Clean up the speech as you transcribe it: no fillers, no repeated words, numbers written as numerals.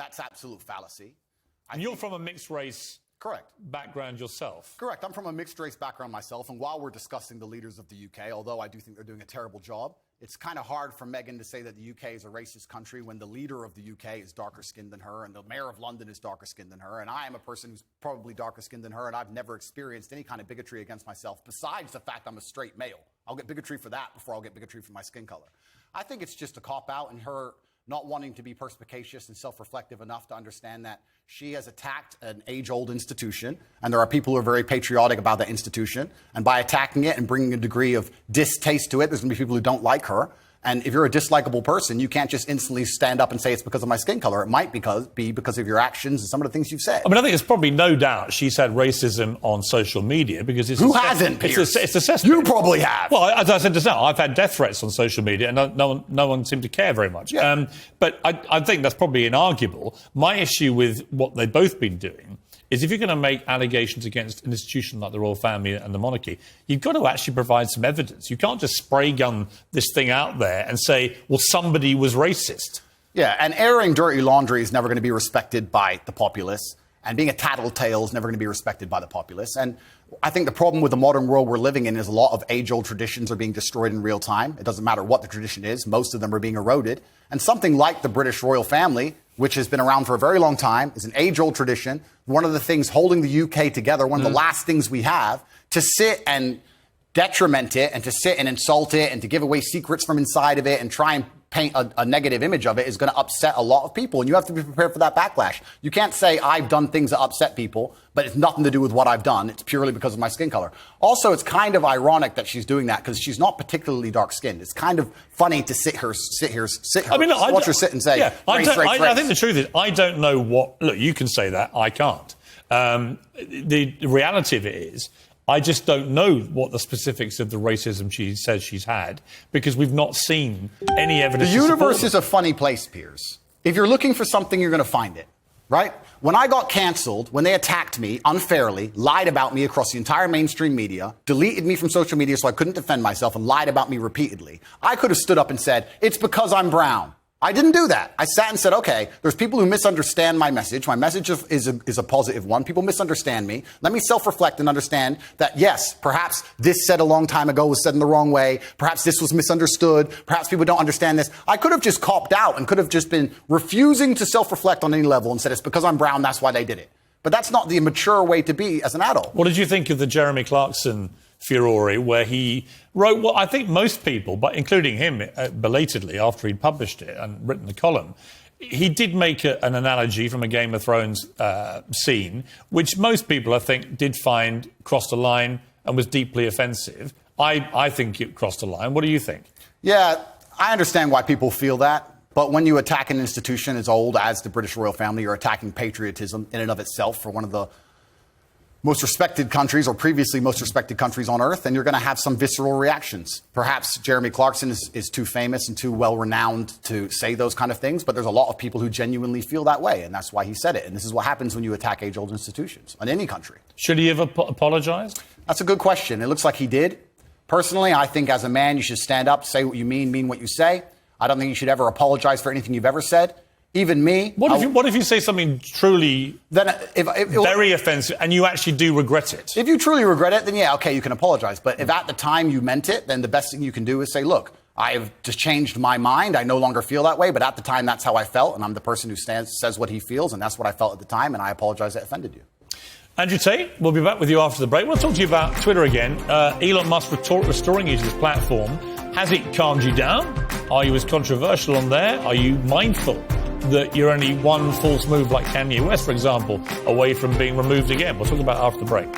That's absolute fallacy. And you're from a mixed race Correct. background yourself. Correct. I'm from a mixed race background myself, and while we're discussing the leaders of the UK, although I do think they're doing a terrible job, it's kind of hard for Meghan to say that the UK is a racist country when the leader of the UK is darker skinned than her, and the mayor of London is darker skinned than her, and I am a person who's probably darker skinned than her, and I've never experienced any kind of bigotry against myself, besides the fact I'm a straight male. I'll get bigotry for that before I'll get bigotry for my skin color. I think it's just a cop-out, and her not wanting to be perspicacious and self-reflective enough to understand that she has attacked an age-old institution, and there are people who are very patriotic about that institution, and by attacking it and bringing a degree of distaste to it, there's going to be people who don't like her. And if you're a dislikable person, you can't just instantly stand up and say it's because of my skin color. It might be because of your actions and some of the things you've said. I mean, I think there's probably no doubt she's had racism on social media because it's... Who hasn't, Piers? It's a cesspit. You probably have. Well, as I said just now, I've had death threats on social media and no one seemed to care very much. Yeah. But I think that's probably inarguable. My issue with what they've both been doing is if you're going to make allegations against an institution like the royal family and the monarchy, you've got to actually provide some evidence. You can't just spray gun this thing out there and say, well, somebody was racist. Yeah, and airing dirty laundry is never going to be respected by the populace, and being a tattletale is never going to be respected by the populace. And I think the problem with the modern world we're living in is a lot of age-old traditions are being destroyed in real time. It doesn't matter what the tradition is. Most of them are being eroded. And something like the British royal family, which has been around for a very long time, is an age-old tradition. One of the things holding the UK together, one of the last things we have, to sit and detriment it and to sit and insult it and to give away secrets from inside of it and try and paint a negative image of it is going to upset a lot of people. And you have to be prepared for that backlash. You can't say I've done things that upset people, but it's nothing to do with what I've done. It's purely because of my skin color. Also, it's kind of ironic that she's doing that because she's not particularly dark skinned. It's kind of funny to sit her. I mean, look, watch her sit and say, yeah, race. I think the truth is, I don't know what, look, you can say that, I can't. The reality of it is, I just don't know what the specifics of the racism she says she's had because we've not seen any evidence. The universe is a funny place, Piers. If you're looking for something, you're going to find it, right? When I got canceled, when they attacked me unfairly, lied about me across the entire mainstream media, deleted me from social media so I couldn't defend myself and lied about me repeatedly, I could have stood up and said, it's because I'm brown. I didn't do that. I sat and said, okay, there's people who misunderstand my message. My message is a positive one. People misunderstand me. Let me self-reflect and understand that, yes, perhaps this said a long time ago was said in the wrong way. Perhaps this was misunderstood. Perhaps people don't understand this. I could have just copped out and could have just been refusing to self-reflect on any level and said, it's because I'm brown, that's why they did it. But that's not the mature way to be as an adult. What did you think of the Jeremy Clarkson furore where he wrote what I think most people, but including him belatedly after he'd published it and written the column, he did make an analogy from a Game of Thrones scene, which most people, I think, did find crossed a line and was deeply offensive. I think it crossed a line. What do you think? Yeah, I understand why people feel that. But when you attack an institution as old as the British royal family, you're attacking patriotism in and of itself for one of the most respected countries or previously most respected countries on earth, and you're going to have some visceral reactions. Perhaps Jeremy Clarkson is too famous and too well-renowned to say those kind of things, but there's a lot of people who genuinely feel that way, and that's why he said it. And this is what happens when you attack age-old institutions in any country. Should he have apologized? That's a good question. It looks like he did. Personally, I think as a man, you should stand up, say what you mean what you say. I don't think you should ever apologize for anything you've ever said. Even me. What if you say something truly very offensive and you actually do regret it? If you truly regret it, then yeah, okay, you can apologize. But if at the time you meant it, then the best thing you can do is say, look, I've just changed my mind. I no longer feel that way. But at the time, that's how I felt. And I'm the person who says what he feels. And that's what I felt at the time. And I apologize that offended you. Andrew Tate, we'll be back with you after the break. We'll talk to you about Twitter again. Elon Musk restoring you to this platform. Has it calmed you down? Are you as controversial on there? Are you mindful that you're only one false move like Kanye West, for example, away from being removed again? We'll talk about it after the break.